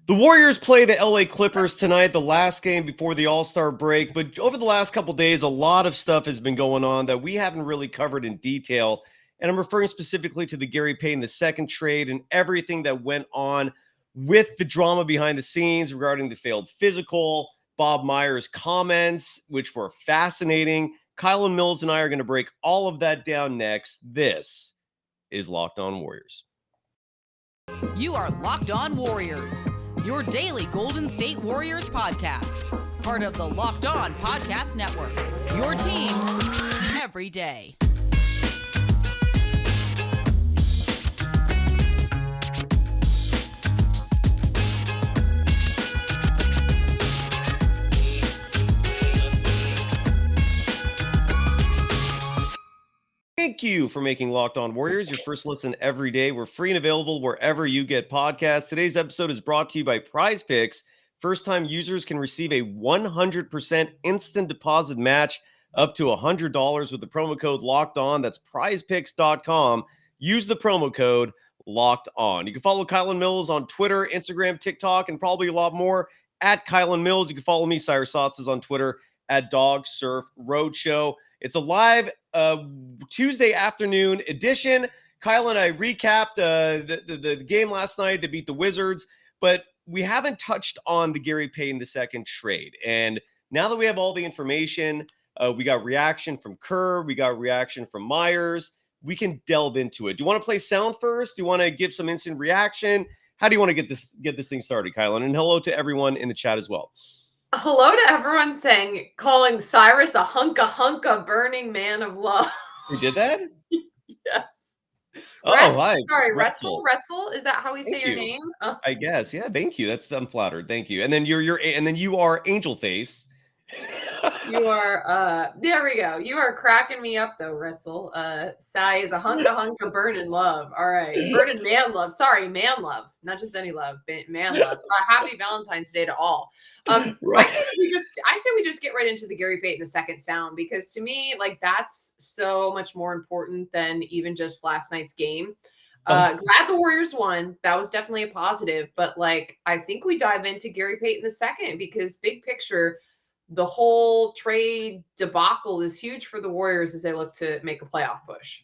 The Warriors play the LA Clippers tonight, the last game before the All-Star break. But over the last couple days, a lot of stuff has been going on that we haven't really covered in detail. And I'm referring specifically to the Gary Payton II trade and everything that went on with the drama behind the scenes regarding the failed physical, Bob Myers' comments, which were fascinating. Kylen Mills and I are going to break all of that down next. This is Locked On Warriors. You are Locked On Warriors, your daily Golden State Warriors podcast. Part of the Locked On Podcast Network, your team every day. Thank you for making Locked On Warriors your first listen every day. We're free and available wherever you get podcasts. Today's episode is brought to you by PrizePicks. First-time users can receive a 100% instant deposit match up to $100 with the promo code Locked On. That's PrizePicks.com. Use the promo code Locked On. You can follow Kylen Mills on Twitter, Instagram, TikTok, and probably a lot more at Kylen Mills. You can follow me, Cyrus Saatsaz, on Twitter at Dog Surf Roadshow. It's a live Tuesday afternoon edition. Kyle and I recapped the game last night. They beat the Wizards, but we haven't touched on the Gary Payton II trade. And now that we have all the information, we got reaction from Kerr, we got reaction from Myers. We can delve into it. Do you want to play sound first? Do you want to give some instant reaction? How do you want to get this thing started, Kylen? And hello to everyone in the chat as well. Hello to everyone calling Cyrus a hunka burning man of love. You did that? Yes. Oh, hi. Sorry, Retzel. Is that how we say your name? I guess. Yeah. Thank you. I'm flattered. Thank you. And then you are Angel Face. You are. There we go. You are cracking me up though, Retzel. Cy is a hunka burning love. All right, burning man love. Sorry, man love, not just any love. Man love. Happy Valentine's Day to all. Right. I say we just get right into the Gary Payton II sound, because to me, like, that's so much more important than even just last night's game. Glad the Warriors won. That was definitely a positive. But like, I think we dive into Gary Payton II because big picture, the whole trade debacle is huge for the Warriors as they look to make a playoff push.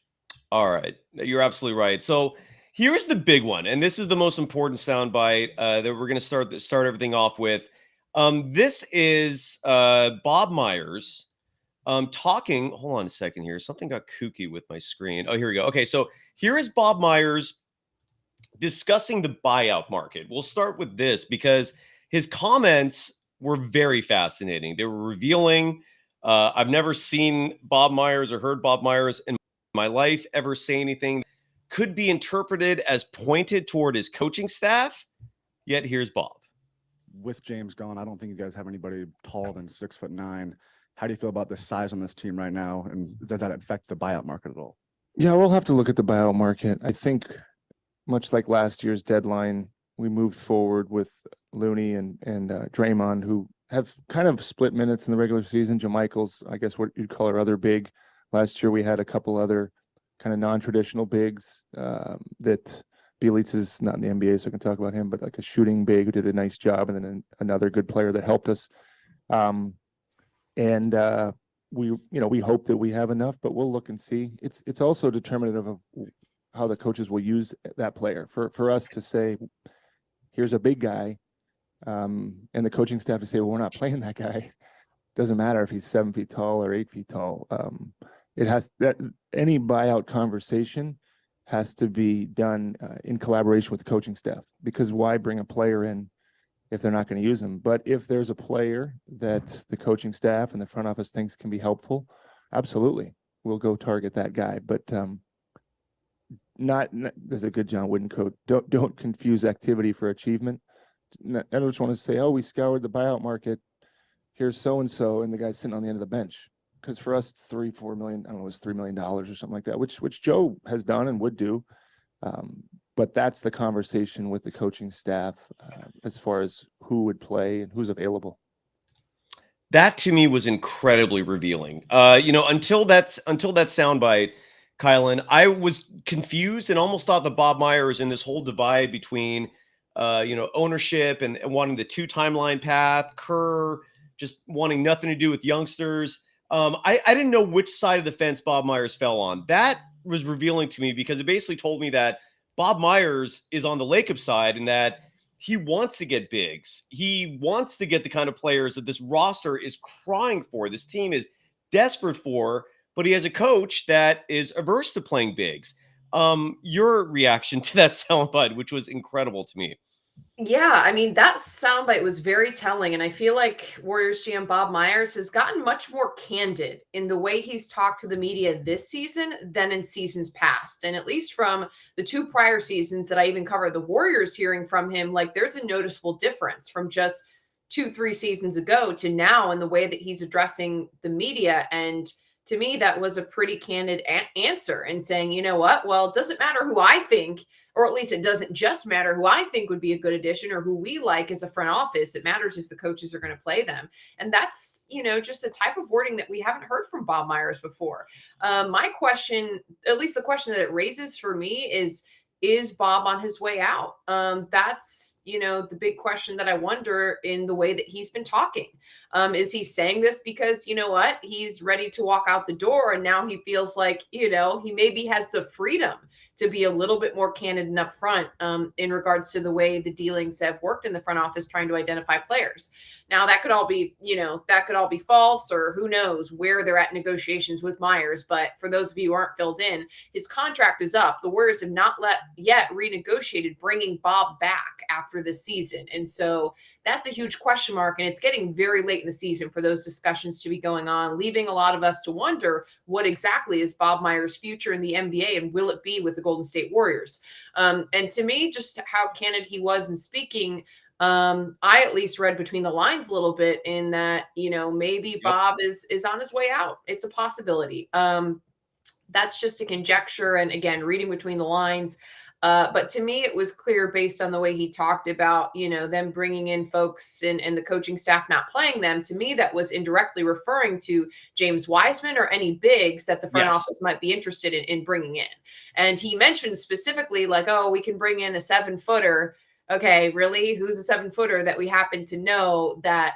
All right. You're absolutely right. So here's the big one. And this is the most important soundbite that we're going to start everything off with. This is Bob Myers talking. Hold on a second here. Something got kooky with my screen. Oh, here we go. Okay. So here is Bob Myers discussing the buyout market. We'll start with this because his comments were very fascinating. They were revealing. I've never seen Bob Myers or heard Bob Myers in my life ever say anything that could be interpreted as pointed toward his coaching staff. Yet here's Bob. With James gone, I don't think you guys have anybody taller than 6'9". How do you feel about the size on this team right now? And does that affect the buyout market at all? Yeah, we'll have to look at the buyout market. I think much like last year's deadline, we moved forward with Looney and Draymond, who have kind of split minutes in the regular season. JaMychal's, I guess what you'd call our other big. Last year we had a couple other kind of non-traditional bigs that Bielitz is not in the NBA, so I can talk about him, but like a shooting big who did a nice job, and then another good player that helped us. We hope that we have enough, but we'll look and see. It's also determinative of how the coaches will use that player. For us to say, here's a big guy, and the coaching staff to say, well, we're not playing that guy. Doesn't matter if he's 7 feet tall or 8 feet tall. It has that any buyout conversation has to be done in collaboration with the coaching staff, because why bring a player in if they're not going to use him? But if there's a player that the coaching staff and the front office thinks can be helpful, absolutely, we'll go target that guy. But not there's a good John Wooden quote. Don't confuse activity for achievement. I don't just want to say, oh, we scoured the buyout market. Here's so and so, and the guy's sitting on the end of the bench. Because for us, it's $3-4 million. I don't know, it's $3 million or something like that, which Joe has done and would do. But that's the conversation with the coaching staff as far as who would play and who's available. That to me was incredibly revealing. Until that soundbite, Kylen, I was confused and almost thought that Bob Myers in this whole divide between ownership and wanting the 2 timeline path, Kerr just wanting nothing to do with youngsters. I didn't know which side of the fence Bob Myers fell on. That was revealing to me because it basically told me that Bob Myers is on the Lacob side and that he wants to get bigs. He wants to get the kind of players that this roster is crying for. This team is desperate for, but he has a coach that is averse to playing bigs. Your reaction to that soundbite, which was incredible to me. Yeah, I mean, that soundbite was very telling. And I feel like Warriors GM Bob Myers has gotten much more candid in the way he's talked to the media this season than in seasons past. And at least from the 2 prior seasons that I even covered the Warriors, hearing from him, like there's a noticeable difference from just 2-3 seasons ago to now in the way that he's addressing the media. And to me, that was a pretty candid answer and saying, you know what? Well, it doesn't matter who I think, or at least it doesn't just matter who I think would be a good addition or who we like as a front office. It matters if the coaches are going to play them. And that's, just the type of wording that we haven't heard from Bob Myers before. My question, at least the question that it raises for me is Bob on his way out? That's, the big question that I wonder in the way that he's been talking. Is he saying this because, you know what, he's ready to walk out the door and now he feels like, he maybe has the freedom to be a little bit more candid and upfront in regards to the way the dealings have worked in the front office trying to identify players. Now that could all be, false, or who knows where they're at negotiations with Myers. But for those of you who aren't filled in, his contract is up. The Warriors have not yet renegotiated bringing Bob back after this season. And so that's a huge question mark. And it's getting very late in the season for those discussions to be going on, leaving a lot of us to wonder what exactly is Bob Myers' future in the NBA and will it be with the Golden State Warriors? And to me, just how candid he was in speaking, I at least read between the lines a little bit in that, maybe Bob is on his way out. It's a possibility. That's just a conjecture. And again, reading between the lines. But to me, it was clear based on the way he talked about, them bringing in folks and the coaching staff not playing them. To me, that was indirectly referring to James Wiseman or any bigs that the front office might be interested in bringing in. And he mentioned specifically like, oh, we can bring in a 7-footer. Okay, really? Who's a 7-footer that we happen to know that,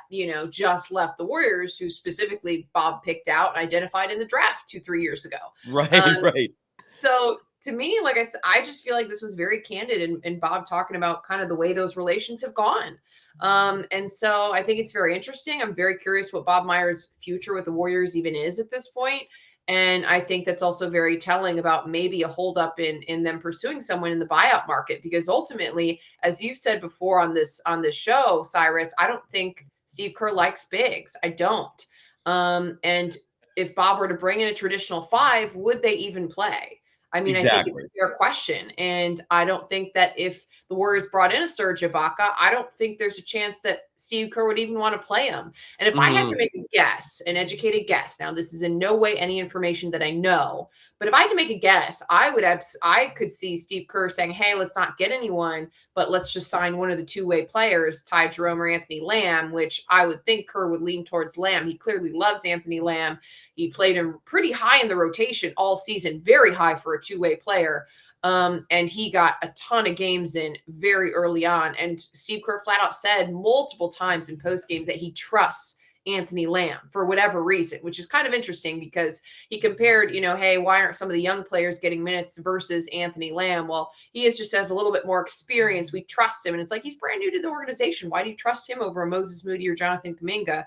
just left the Warriors, who specifically Bob picked out and identified in the draft 2-3 years ago? Right, right. So to me, like I said, I just feel like this was very candid and Bob talking about kind of the way those relations have gone. And so I think it's very interesting. I'm very curious what Bob Myers' future with the Warriors even is at this point. And I think that's also very telling about maybe a holdup in them pursuing someone in the buyout market, because ultimately, as you've said before on this show, Cyrus, I don't think Steve Kerr likes bigs. I don't. And if Bob were to bring in a traditional 5, would they even play? I mean, I think it's a fair question. And I don't think that if the Warriors brought in a Serge Ibaka, I don't think there's a chance that Steve Kerr would even want to play him. And if I had to make a guess, an educated guess, now this is in no way any information that I know, but if I had to make a guess, I could see Steve Kerr saying, hey, let's not get anyone, but let's just sign one of the 2-way players, Ty Jerome or Anthony Lamb, which I would think Kerr would lean towards Lamb. He clearly loves Anthony Lamb. He played him pretty high in the rotation all season, very high for a 2-way player. And he got a ton of games in very early on. And Steve Kerr flat out said multiple times in post games that he trusts Anthony Lamb for whatever reason, which is kind of interesting because he compared, hey, why aren't some of the young players getting minutes versus Anthony Lamb? Well, he just has a little bit more experience. We trust him. And it's like, he's brand new to the organization. Why do you trust him over a Moses Moody or Jonathan Kuminga?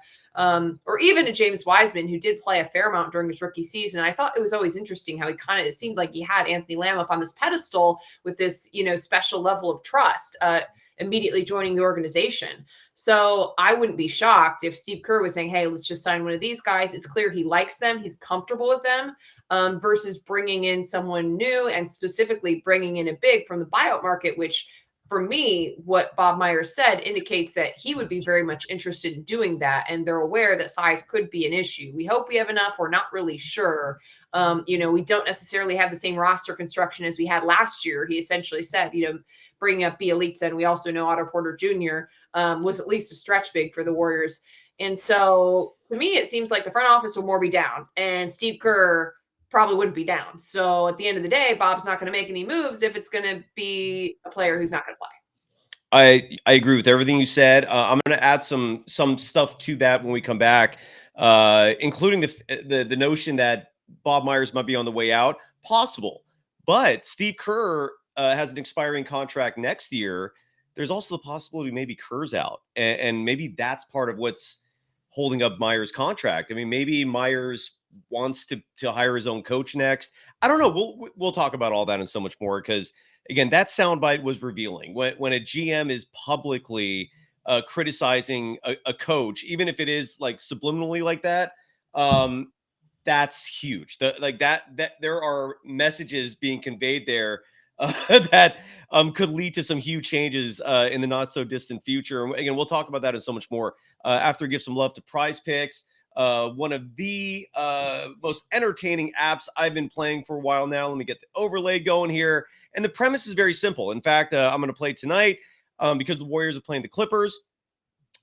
Or even a James Wiseman, who did play a fair amount during his rookie season. I thought it was always interesting how it seemed like he had Anthony Lamb up on this pedestal with this, special level of trust, immediately joining the organization. So I wouldn't be shocked if Steve Kerr was saying, hey, let's just sign one of these guys. It's clear he likes them. He's comfortable with them, versus bringing in someone new and specifically bringing in a big from the buyout market, which for me, what Bob Myers said indicates that he would be very much interested in doing that. And they're aware that size could be an issue. We hope we have enough. We're not really sure. We don't necessarily have the same roster construction as we had last year. He essentially said, bringing up Bielitsa, and we also know Otto Porter Jr. Was at least a stretch big for the Warriors. And so to me, it seems like the front office will more be down, and Steve Kerr probably wouldn't be down. So at the end of the day, Bob's not going to make any moves if it's going to be a player who's not going to play. I agree with everything you said. I'm going to add some stuff to that when we come back, including the notion that Bob Myers might be on the way out. Possible, but Steve Kerr has an expiring contract next year. There's also the possibility maybe Kerr's out, and maybe that's part of what's holding up Myers' contract. I mean, maybe Myers wants to hire his own coach next. I don't know. We'll talk about all that and so much more, because again, that soundbite was revealing. When a GM is publicly criticizing a coach, even if it is like subliminally like that, that's huge. That there are messages being conveyed there that could lead to some huge changes in the not so distant future. And again, we'll talk about that and so much more after I give some love to PrizePicks. One of the most entertaining apps I've been playing for a while now. Let me get the overlay going here. And the premise is very simple. In fact, I'm going to play tonight because the Warriors are playing the Clippers.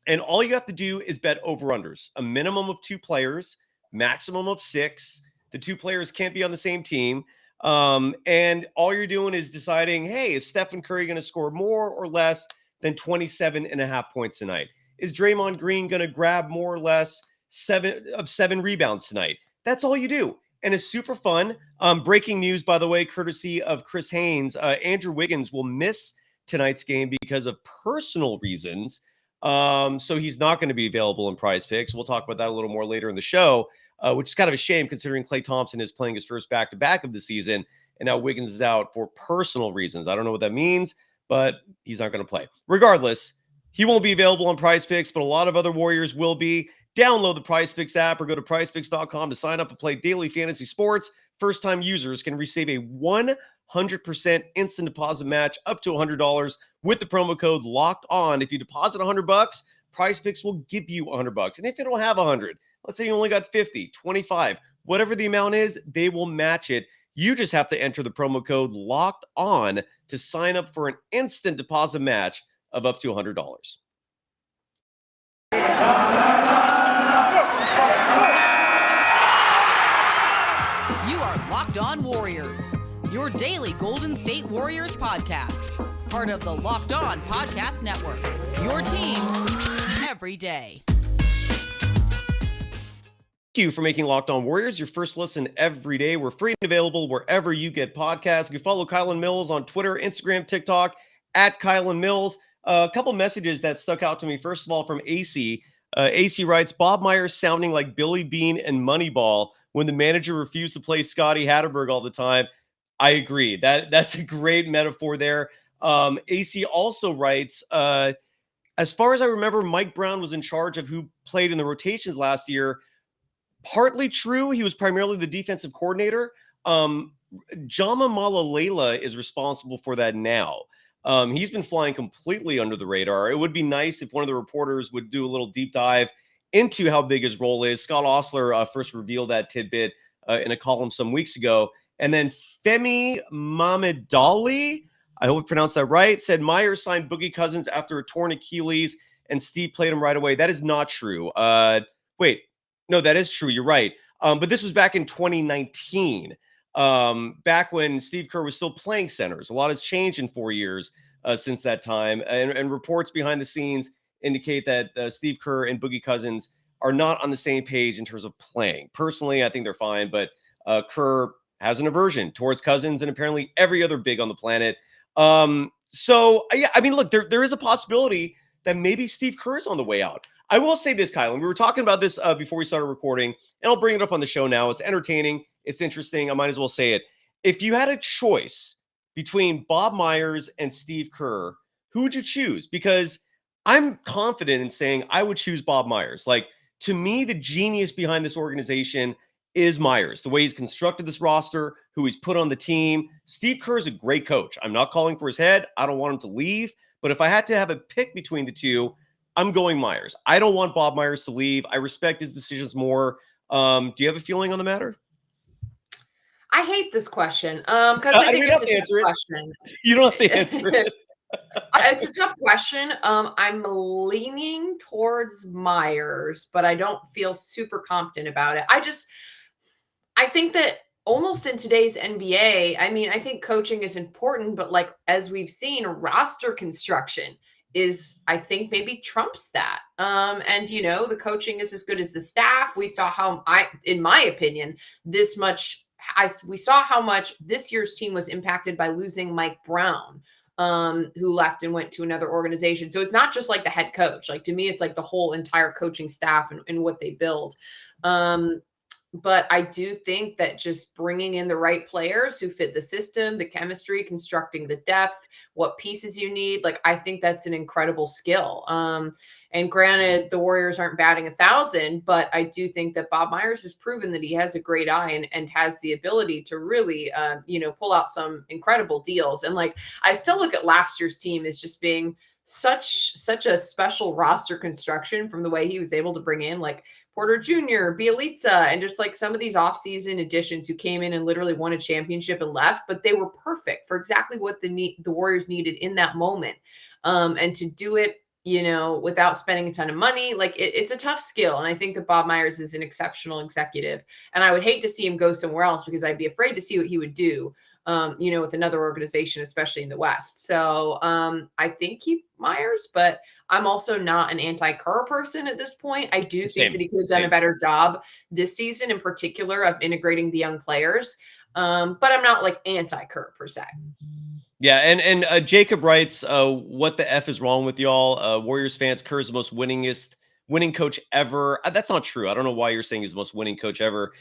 And all you have to do is bet over-unders, a minimum of 2 players, maximum of 6. The 2 players can't be on the same team. And all you're doing is deciding, hey, is Steph and Curry going to score more or less than 27.5 points tonight? Is Draymond Green going to grab more or less 7 rebounds tonight? That's all you do. And it's super fun. Breaking news, by the way, courtesy of Chris Haynes. Andrew Wiggins will miss tonight's game because of personal reasons. So he's not going to be available in PrizePicks. We'll talk about that a little more later in the show, which is kind of a shame considering Klay Thompson is playing his first back-to-back of the season, and now Wiggins is out for personal reasons. I don't know what that means, but he's not going to play. Regardless, he won't be available on PrizePicks, but a lot of other Warriors will be. Download the PrizePicks app or go to prizepicks.com to sign up and play daily fantasy sports. First-time users can receive a 100% instant deposit match up to $100 with the promo code Locked On. If you deposit $100, PrizePicks will give you $100. And if you don't have 100, let's say you only got 50, 25, whatever the amount is, they will match it. You just have to enter the promo code Locked On to sign up for an instant deposit match of up to $100. You are Locked On Warriors, your daily Golden State Warriors podcast. Part of the Locked On Podcast Network, your team every day. Thank you for making Locked On Warriors your first listen every day. We're free and available wherever you get podcasts. You can follow Kylen Mills on Twitter, Instagram, TikTok, at Kylen Mills. A couple messages that stuck out to me. First of all, from AC. AC writes, Bob Myers sounding like Billy Bean and Moneyball when the manager refused to play Scotty Hatterberg all the time. I agree. That's a great metaphor there. AC also writes, as far as I remember, Mike Brown was in charge of who played in the rotations last year. Partly true. He was primarily the defensive coordinator. Jama Malalela is responsible for that now. He's been flying completely under the radar. It would be nice if one of the reporters would do a little deep dive into how big his role is. Scott Osler first revealed that tidbit in a column some weeks ago. And then Femi Mamedali, I hope I pronounced that right, said Myers signed Boogie Cousins after a torn Achilles and Steve played him right away. That is not true. Wait, no, that is true. You're right. But this was back in 2019, back when Steve Kerr was still playing centers. A lot has changed in 4 years since that time. And reports behind the scenes indicate that Steve Kerr and Boogie Cousins are not on the same page in terms of playing. Personally, I think they're fine, but Kerr has an aversion towards Cousins and apparently every other big on the planet. So, yeah, I mean, look, there is a possibility that maybe Steve Kerr is on the way out. I will say this, Kylen. We were talking about this before we started recording, and I'll bring it up on the show now. It's entertaining. It's interesting. I might as well say it. If you had a choice between Bob Myers and Steve Kerr, who would you choose? Because I'm confident in saying I would choose Bob Myers. Like, to me, the genius behind this organization is Myers. The way he's constructed this roster, who he's put on the team. Steve Kerr is a great coach. I'm not calling for his head. I don't want him to leave. But if I had to have a pick between the two, I'm going Myers. I don't want Bob Myers to leave. I respect his decisions more. Do you have a feeling on the matter? I hate this question because I think it's a tough question. You don't have to answer it. It's a tough question. I'm leaning towards Myers, but I don't feel super confident about it. I think that almost in today's NBA, I mean, I think coaching is important, but like as we've seen, roster construction I think maybe trumps that. And the coaching is as good as the staff. We saw how in my opinion, we saw how much this year's team was impacted by losing Mike Brown, who left and went to another organization. So it's not just like the head coach. Like, to me, it's like the whole entire coaching staff and what they build. But I do think that just bringing in the right players who fit the system, the chemistry, constructing the depth, what pieces you need, like, I think that's an incredible skill. And granted, the Warriors aren't batting 1,000, but I do think that Bob Myers has proven that he has a great eye and has the ability to really, pull out some incredible deals. And like, I still look at last year's team as just being such a special roster construction from the way he was able to bring in like Porter Jr., Bielitsa, and just like some of these offseason additions who came in and literally won a championship and left, but they were perfect for exactly what the Warriors needed in that moment. And to do it, without spending a ton of money, like it's a tough skill. And I think that Bob Myers is an exceptional executive. And I would hate to see him go somewhere else because I'd be afraid to see what he would do, with another organization, especially in the West. So I think keep Myers, but I'm also not an anti-Kerr person at this point. I do think that he could have done a better job this season in particular of integrating the young players. But I'm not like anti-Kerr per se. Yeah, and Jacob writes, what the F is wrong with y'all? Warriors fans, Kerr is the most winning coach ever. That's not true. I don't know why you're saying he's the most winning coach ever.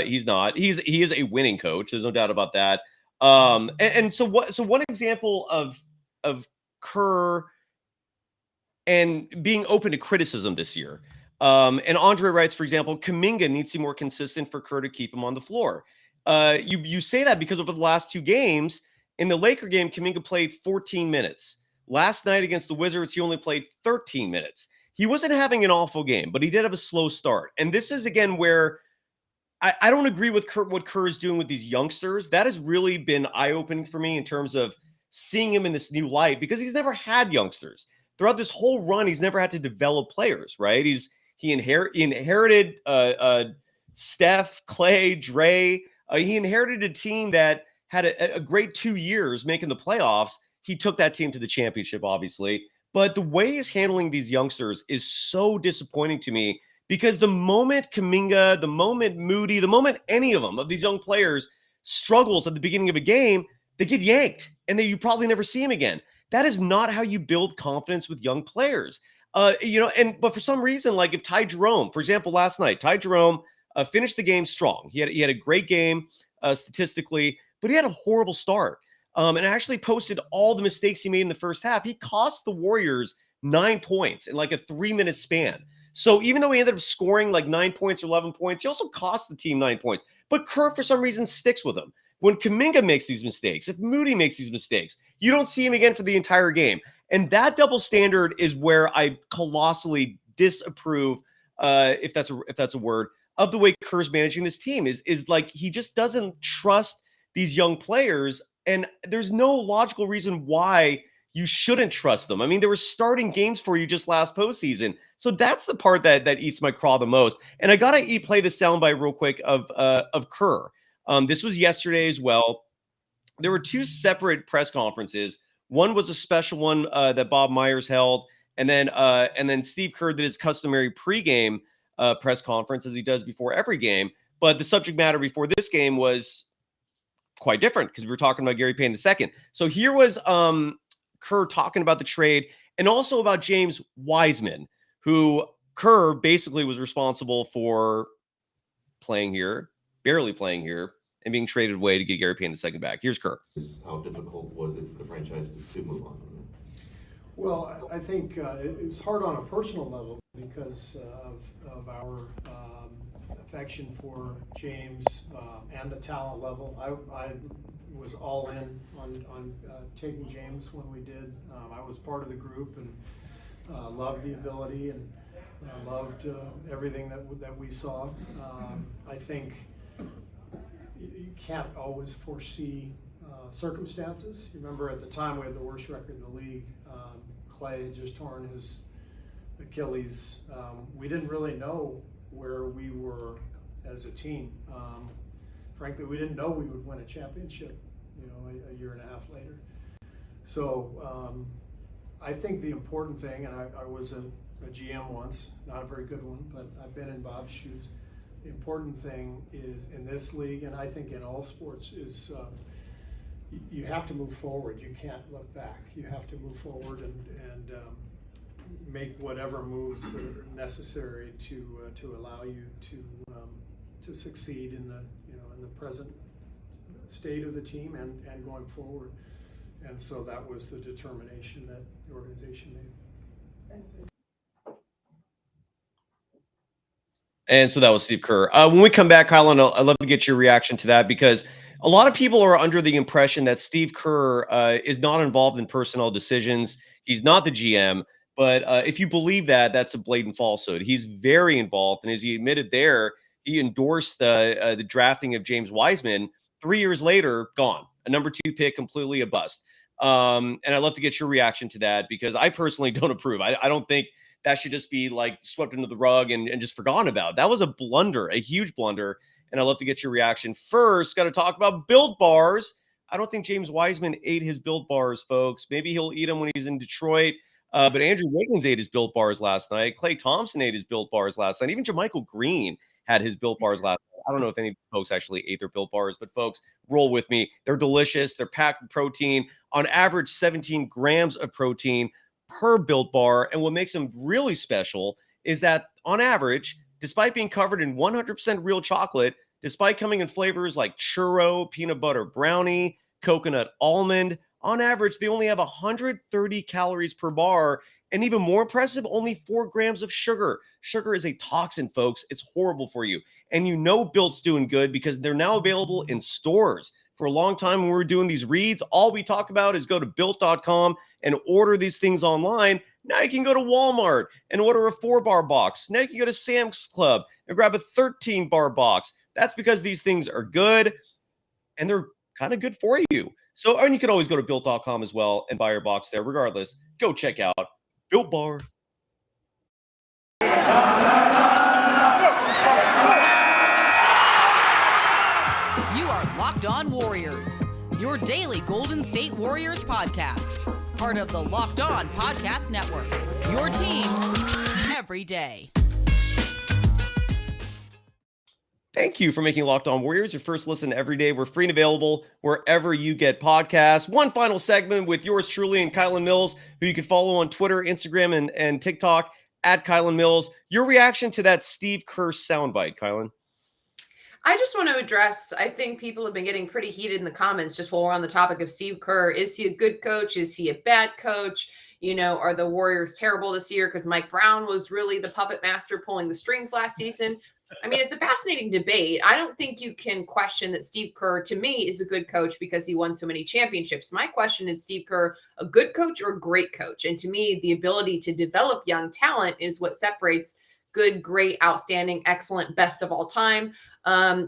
He's not. He is a winning coach. There's no doubt about that. So one example of Kerr and being open to criticism this year. And Andre writes, for example, Kuminga needs to be more consistent for Kerr to keep him on the floor. You say that because over the last two games, in the Laker game, Kuminga played 14 minutes. Last night against the Wizards, he only played 13 minutes. He wasn't having an awful game, but he did have a slow start. And this is, again, where I don't agree with what Kerr is doing with these youngsters. That has really been eye-opening for me in terms of seeing him in this new light because he's never had youngsters. Throughout this whole run, he's never had to develop players, right? He inherited Steph, Clay, Dre. He inherited a team that had a great 2 years making the playoffs. He took that team to the championship, obviously. But the way he's handling these youngsters is so disappointing to me because the moment Kuminga, the moment Moody, the moment any of them, of these young players, struggles at the beginning of a game, they get yanked and then you probably never see him again. That is not how you build confidence with young players. But for some reason, like if Ty Jerome, for example, last night, Ty Jerome finished the game strong. He had a great game statistically, but he had a horrible start. And actually posted all the mistakes he made in the first half. He cost the Warriors 9 points in like a 3-minute span. So even though he ended up scoring like 9 points or 11 points, he also cost the team 9 points. But Kerr, for some reason, sticks with him. When Kuminga makes these mistakes, if Moody makes these mistakes, you don't see him again for the entire game. And that double standard is where I colossally disapprove, if that's a word, of the way Kerr's managing this team. Is like he just doesn't trust these young players. And there's no logical reason why you shouldn't trust them. I mean, they were starting games for you just last postseason. So that's the part that eats my craw the most. And I got to play the soundbite real quick of Kerr. This was yesterday as well. There were two separate press conferences. One was a special one that Bob Myers held. And then Steve Kerr did his customary pregame press conference as he does before every game. But the subject matter before this game was quite different because we were talking about Gary Payton II. So here was Kerr talking about the trade and also about James Wiseman, who Kerr basically was responsible for playing here, barely playing here, and being traded away to get Gary Payton II back. Here's Kerr. How difficult was it for the franchise to move on from him? Well, I think it was hard on a personal level because of our affection for James and the talent level. I was all in on taking James when we did. I was part of the group and loved the ability and loved everything that we saw. I think you can't always foresee circumstances. You remember at the time we had the worst record in the league. Clay had just torn his Achilles. We didn't really know where we were as a team. Frankly, we didn't know we would win a championship, a year and a half later. So I think the important thing, and I was a GM once, not a very good one, but I've been in Bob's shoes. The important thing is in this league, and I think in all sports, is you have to move forward. You can't look back. You have to move forward and make whatever moves that are necessary to allow you to succeed in the present state of the team and going forward. And so that was the determination that the organization made. And so that was Steve Kerr. When we come back, Kylen, I'd love to get your reaction to that, because a lot of people are under the impression that Steve Kerr is not involved in personnel decisions. He's not the GM. But if you believe that, that's a blatant falsehood. He's very involved. And as he admitted there, he endorsed the drafting of James Wiseman. 3 years later, gone. A number 2 pick, completely a bust. And I'd love to get your reaction to that, because I personally don't approve. I don't think that should just be like swept under the rug and just forgotten about. That was a blunder, a huge blunder. And I'd love to get your reaction. First, got to talk about Built Bars. I don't think James Wiseman ate his Built Bars, folks. Maybe he'll eat them when he's in Detroit. But Andrew Wiggins ate his Built Bars last night. Klay Thompson ate his Built Bars last night. Even JaMychal Green had his Built Bars last night. I don't know if any folks actually ate their Built Bars, but folks, roll with me. They're delicious. They're packed with protein. On average, 17 grams of protein per Built Bar. And what makes them really special is that on average, despite being covered in 100% real chocolate, despite coming in flavors like churro, peanut butter brownie, coconut almond, on average, they only have 130 calories per bar. And even more impressive, only 4 grams of sugar. Sugar is a toxin, folks. It's horrible for you. And you know Built's doing good because they're now available in stores. For a long time when we were doing these reads, all we talk about is go to Built.com and order these things online. Now you can go to Walmart and order a 4-bar box. Now you can go to Sam's Club and grab a 13-bar box. That's because these things are good and they're kind of good for you. So, and you can always go to Built.com as well and buy your box there. Regardless, go check out Built Bar. You are Locked On Warriors, your daily Golden State Warriors podcast. Part of the Locked On Podcast Network, your team every day. Thank you for making Locked On Warriors your first listen every day. We're free and available wherever you get podcasts. One final segment with yours truly and Kylen Mills, who you can follow on Twitter, Instagram, and TikTok at Kylen Mills. Your reaction to that Steve Kerr soundbite, Kylen? I just want to address, I think people have been getting pretty heated in the comments just while we're on the topic of Steve Kerr. Is he a good coach? Is he a bad coach? You know, are the Warriors terrible this year because Mike Brown was really the puppet master pulling the strings last season? I mean, it's a fascinating debate. I don't think you can question that Steve Kerr, to me, is a good coach because he won so many championships. My question is, Steve Kerr a good coach or a great coach? And to me, the ability to develop young talent is what separates good, great, outstanding, excellent, best of all time. I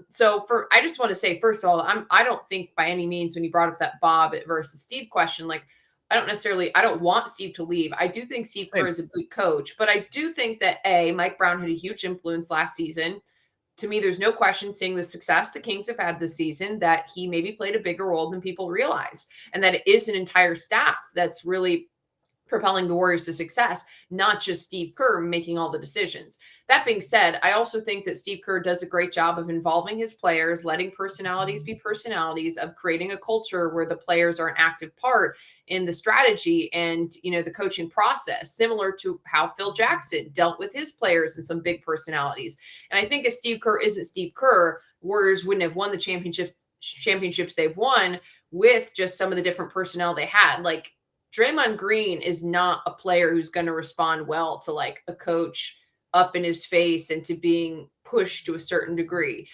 just want to say, first of all, I don't think by any means when you brought up that Bob versus Steve question, like, I don't want Steve to leave. I do think Steve Kerr is a good coach, but I do think that Mike Brown had a huge influence last season. To me, there's no question, seeing the success the Kings have had this season, that he maybe played a bigger role than people realize, and that it is an entire staff that's really propelling the Warriors to success, not just Steve Kerr making all the decisions. That being said, I also think that Steve Kerr does a great job of involving his players, letting personalities be personalities, of creating a culture where the players are an active part in the strategy and, you know, the coaching process, similar to how Phil Jackson dealt with his players and some big personalities. And I think if Steve Kerr isn't Steve Kerr, Warriors wouldn't have won the championships they've won with just some of the different personnel they had. Like, Draymond Green is not a player who's going to respond well to like a coach up in his face and to being pushed to a certain degree.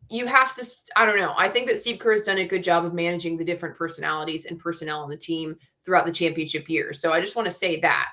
You have to, I don't know. I think that Steve Kerr has done a good job of managing the different personalities and personnel on the team throughout the championship years. So I just want to say that.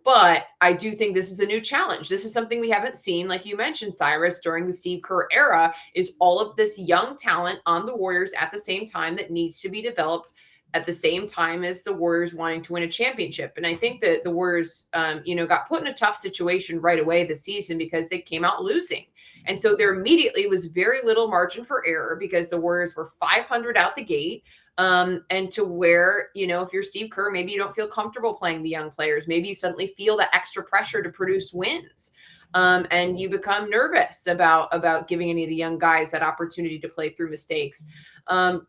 But I do think this is a new challenge. This is something we haven't seen, like you mentioned, Cyrus, during the Steve Kerr era, is all of this young talent on the Warriors at the same time that needs to be developed at the same time as the Warriors wanting to win a championship. And I think that the Warriors, got put in a tough situation right away this season because they came out losing. And so there immediately was very little margin for error because the Warriors were 500 out the gate. And to where, if you're Steve Kerr, maybe you don't feel comfortable playing the young players. Maybe you suddenly feel that extra pressure to produce wins. And you become nervous about giving any of the young guys that opportunity to play through mistakes.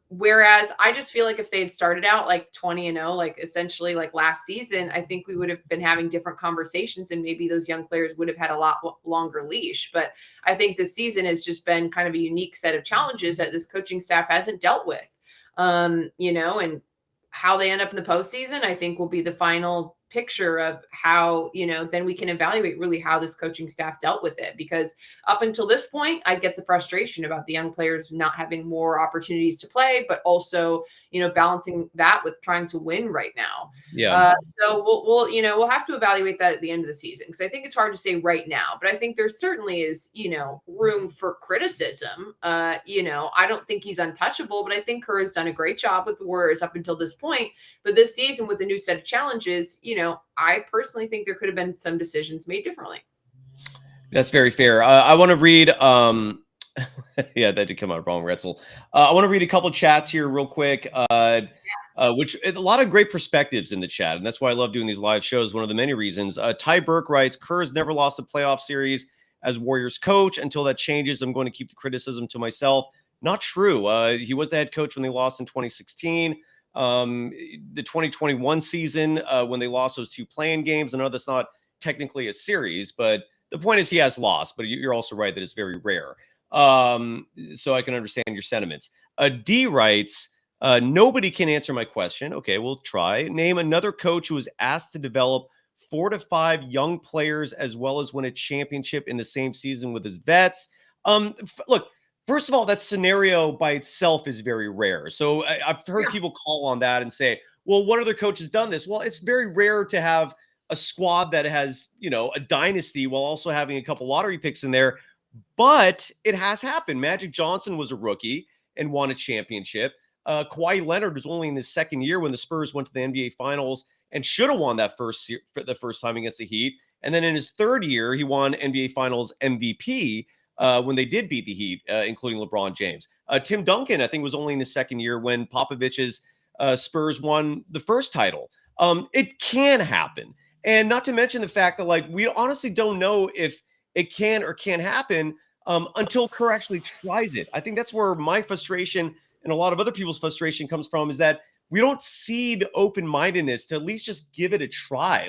Whereas I just feel like if they had started out like 20-0, like essentially like last season, I think we would have been having different conversations and maybe those young players would have had a lot longer leash. But I think this season has just been kind of a unique set of challenges that this coaching staff hasn't dealt with. And how they end up in the postseason, I think will be the final picture of how, then we can evaluate really how this coaching staff dealt with it. Because up until this point, I get the frustration about the young players not having more opportunities to play, but also, balancing that with trying to win right now. Yeah. So we'll have to evaluate that at the end of the season. Cause I think it's hard to say right now, but I think there certainly is, room for criticism. I don't think he's untouchable, but I think Kerr has done a great job with the Warriors up until this point. But this season with a new set of challenges, I personally think there could have been some decisions made differently. That's very fair. I want to read, yeah, that did come out wrong, Retzel. I want to read a couple chats here real quick, which a lot of great perspectives in the chat. And that's why I love doing these live shows. One of the many reasons. Ty Burke writes, Kerr has never lost a playoff series as Warriors coach. Until that changes, I'm going to keep the criticism to myself. Not true. He was the head coach when they lost in 2016. The 2021 season, when they lost those 2 play-in games. I know that's not technically a series, but the point is he has lost, but you're also right that it's very rare. So I can understand your sentiments. D writes, nobody can answer my question. Okay, we'll try. Name another coach who was asked to develop 4 to 5 young players as well as win a championship in the same season with his vets. Look, first of all, that scenario by itself is very rare. So I've heard people call on that and say, well, what other coach has done this? Well, it's very rare to have a squad that has, a dynasty while also having a couple lottery picks in there. But it has happened. Magic Johnson was a rookie and won a championship. Kawhi Leonard was only in his second year when the Spurs went to the NBA Finals and should have won that for the first time against the Heat. And then in his third year, he won NBA Finals MVP when they did beat the Heat, including LeBron James. Tim Duncan, I think, was only in his second year when Popovich's Spurs won the first title. It can happen. And not to mention the fact that, we honestly don't know if it can or can't happen until Kerr actually tries it. I think that's where my frustration and a lot of other people's frustration comes from, is that we don't see the open-mindedness to at least just give it a try.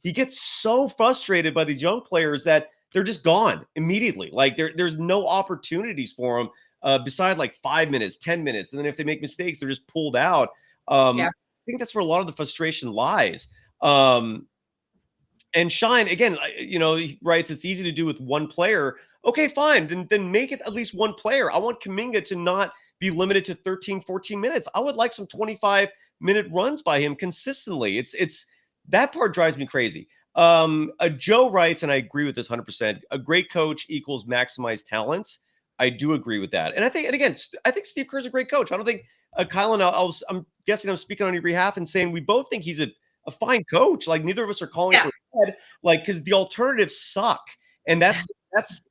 He gets so frustrated by these young players that they're just gone immediately. There's no opportunities for them beside 5 minutes, 10 minutes. And then if they make mistakes, they're just pulled out. I think that's where a lot of the frustration lies. And Shine, again, he writes, it's easy to do with one player. Okay, fine. Then make it at least one player. I want Kuminga to not be limited to 13, 14 minutes. I would like some 25-minute runs by him consistently. It's that part drives me crazy. Joe writes, and I agree with this 100%, a great coach equals maximized talents. I do agree with that. And I think Steve Kerr is a great coach. I don't think Kylen, I'm guessing I'm speaking on your behalf and saying we both think he's a fine coach. Neither of us are calling for his head, because the alternatives suck. And that's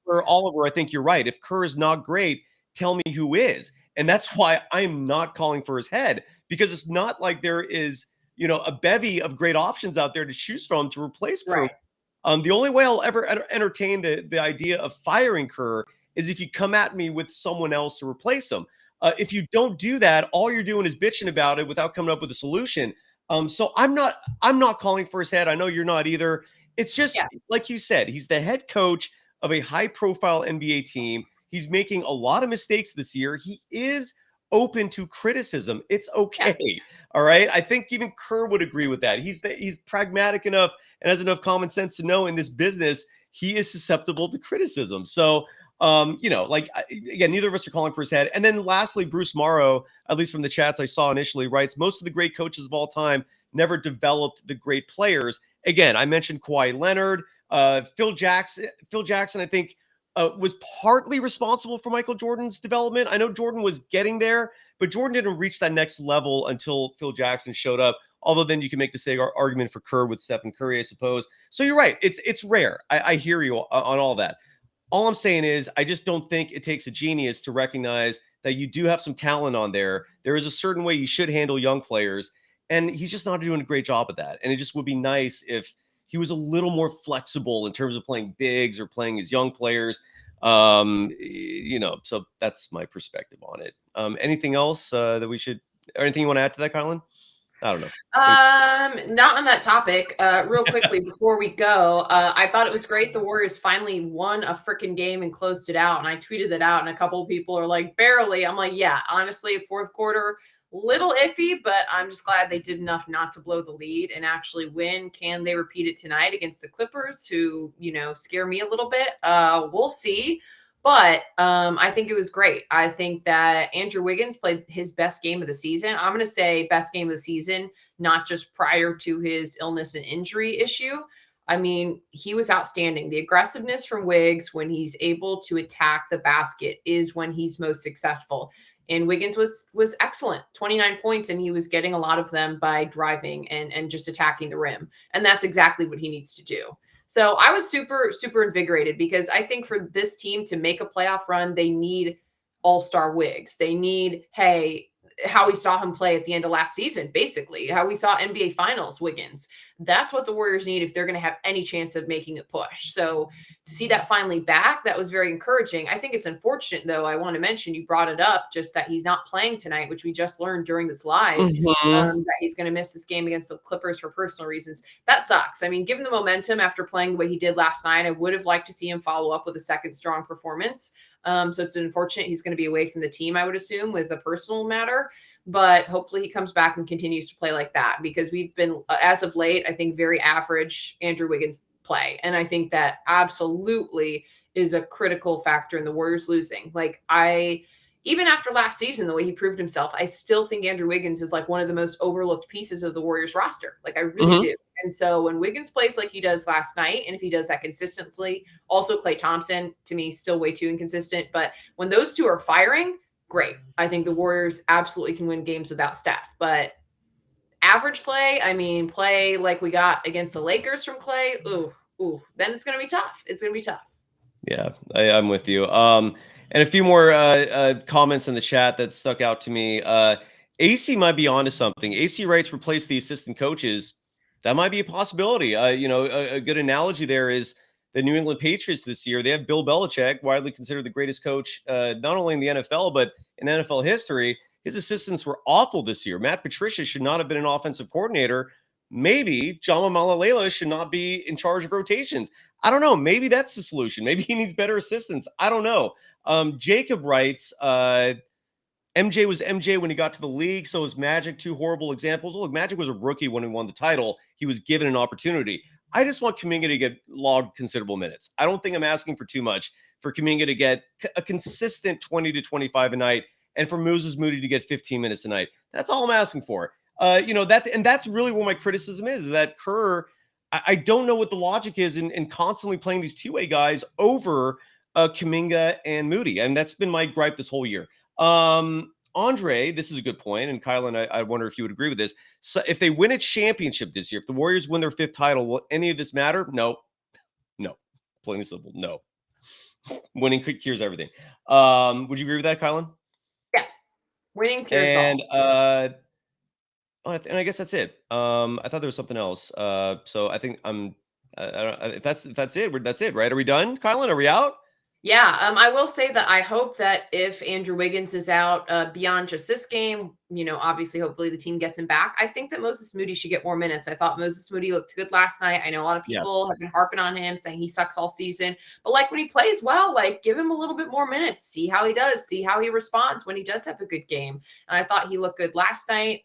where, Oliver, I think you're right. If Kerr is not great, tell me who is. And that's why I'm not calling for his head, because it's not like there is, a bevy of great options out there to choose from to replace Kerr. Right. The only way I'll ever entertain the idea of firing Kerr is if you come at me with someone else to replace him. If you don't do that, all you're doing is bitching about it without coming up with a solution. So I'm not calling for his head. I know you're not either. It's just like you said, he's the head coach of a high-profile NBA team. He's making a lot of mistakes this year. He is open to criticism. It's okay. All right. I think even Kerr would agree with that. He's pragmatic enough and has enough common sense to know in this business he is susceptible to criticism. So, again, neither of us are calling for his head. And then lastly, Bruce Morrow, at least from the chats I saw initially, writes, most of the great coaches of all time never developed the great players. Again, I mentioned Kawhi Leonard, Phil Jackson. Phil Jackson, I think, was partly responsible for Michael Jordan's development. I know Jordan was getting there, but Jordan didn't reach that next level until Phil Jackson showed up. Although then you can make the same argument for Kerr with Stephen Curry, I suppose. So you're right. It's rare. I hear you on all that. All I'm saying is I just don't think it takes a genius to recognize that you do have some talent on there. There is a certain way you should handle young players, and he's just not doing a great job of that. And it just would be nice if he was a little more flexible in terms of playing bigs or playing his young players. So that's my perspective on it. Anything else that we should, or anything you want to add to that, Kylen? I don't know. Not on that topic. Real quickly before we go, I thought it was great the Warriors finally won a freaking game and closed it out. And I tweeted it out, and a couple of people are like, barely. I'm like, yeah, honestly, fourth quarter, little iffy, but I'm just glad they did enough not to blow the lead and actually win. Can they repeat it tonight against the Clippers, who, scare me a little bit? We'll see. But I think it was great. I think that Andrew Wiggins played his best game of the season. I'm going to say best game of the season, not just prior to his illness and injury issue. I mean, he was outstanding. The aggressiveness from Wiggs when he's able to attack the basket is when he's most successful. And Wiggins was excellent, 29 points, and he was getting a lot of them by driving and just attacking the rim. And that's exactly what he needs to do. So I was super, super invigorated because I think for this team to make a playoff run, they need all-star Wiggs. They need, how we saw him play at the end of last season, basically, how we saw NBA Finals Wiggins. That's what the Warriors need if they're going to have any chance of making a push. So to see that finally back, that was very encouraging. I think it's unfortunate, though. I want to mention, you brought it up, just that he's not playing tonight, which we just learned during this live, that he's going to miss this game against the Clippers for personal reasons. That sucks. I mean, given the momentum after playing the way he did last night, I would have liked to see him follow up with a second strong performance. So it's unfortunate he's going to be away from the team, I would assume, with a personal matter. But hopefully he comes back and continues to play like that, because we've been, as of late, I think, very average Andrew Wiggins play. And I think that absolutely is a critical factor in the Warriors losing. Even after last season, the way he proved himself, I still think Andrew Wiggins is like one of the most overlooked pieces of the Warriors roster. I really do. And so when Wiggins plays like he does last night, and if he does that consistently, also Klay Thompson, to me, still way too inconsistent. But when those two are firing, great. I think the Warriors absolutely can win games without Steph. But average play, play like we got against the Lakers from Klay, then it's going to be tough. It's going to be tough. Yeah, I'm with you. And a few more comments in the chat that stuck out to me. AC might be onto something. AC writes, replace the assistant coaches. That might be a possibility. A good analogy there is the New England Patriots this year. They have Bill Belichick, widely considered the greatest coach, not only in the NFL, but in NFL history. His assistants were awful this year. Matt Patricia should not have been an offensive coordinator. Maybe Jama Malalela should not be in charge of rotations. I don't know. Maybe that's the solution. Maybe he needs better assistants. I don't know. Jacob writes, MJ was MJ when he got to the league, so is Magic. Two horrible examples. Well, look, Magic was a rookie when he won the title. He was given an opportunity. I just want Kuminga to get logged considerable minutes. I don't think I'm asking for too much for Kuminga to get a consistent 20 to 25 a night, and for Moses Moody to get 15 minutes a night. That's all I'm asking for. That's really where my criticism is that Kerr, I don't know what the logic is in constantly playing these two-way guys over Kuminga and Moody. And that's been my gripe this whole year. Andre, this is a good point, and Kylen, I wonder if you would agree with this. So if they win a championship this year, if the Warriors win their 5th title, will any of this matter? No. Plain and simple, no. Winning cures everything. Would you agree with that, Kylen? Yeah, winning cures all. And I guess that's it. I thought there was something else. So I think if that's it, that's it, right? Are we done, Kylen? Are we out? Yeah, I will say that I hope that if Andrew Wiggins is out beyond just this game, obviously, hopefully the team gets him back. I think that Moses Moody should get more minutes. I thought Moses Moody looked good last night. I know a lot of people have been harping on him, saying he sucks all season. But when he plays well, give him a little bit more minutes. See how he does. See how he responds when he does have a good game. And I thought he looked good last night.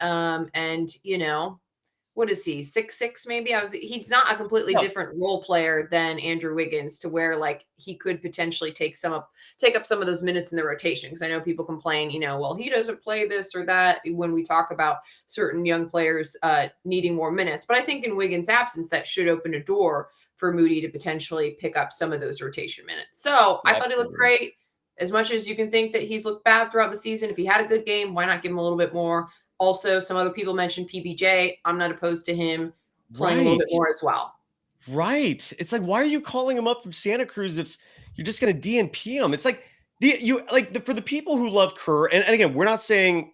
What is he, 6'6" maybe? He's not a completely different role player than Andrew Wiggins, to where he could potentially take up some of those minutes in the rotation. Because I know people complain, well, he doesn't play this or that when we talk about certain young players needing more minutes. But I think in Wiggins' absence, that should open a door for Moody to potentially pick up some of those rotation minutes. So I thought he looked great. As much as you can think that he's looked bad throughout the season, if he had a good game, why not give him a little bit more? Also, some other people mentioned PBJ. I'm not opposed to him playing a little bit more as well. Right. It's why are you calling him up from Santa Cruz if you're just going to DNP him? It's For the people who love Kerr, and again,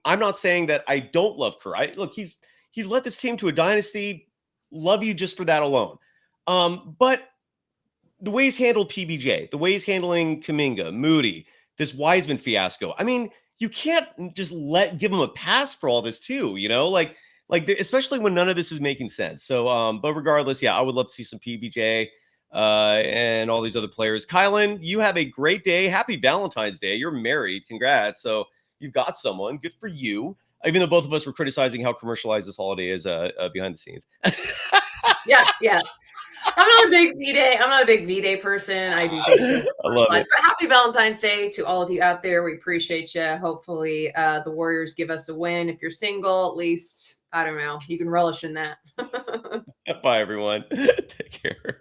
I'm not saying that I don't love Kerr. Look, he's led this team to a dynasty. Love you just for that alone. But the way he's handled PBJ, the way he's handling Kuminga, Moody, this Wiseman fiasco. I mean, you can't just give him a pass for all this too, especially when none of this is making sense. So, but regardless, yeah, I would love to see some PBJ and all these other players. Kylen, you have a great day. Happy Valentine's Day. You're married. Congrats. So you've got someone. Good for you. Even though both of us were criticizing how commercialized this holiday is behind the scenes. Yeah. I'm not a big V-Day. I'm not a big V-Day person. I do think I love it. But happy Valentine's Day to all of you out there. We appreciate you. Hopefully the Warriors give us a win. If you're single, at least, I don't know, you can relish in that. Bye, everyone. Take care.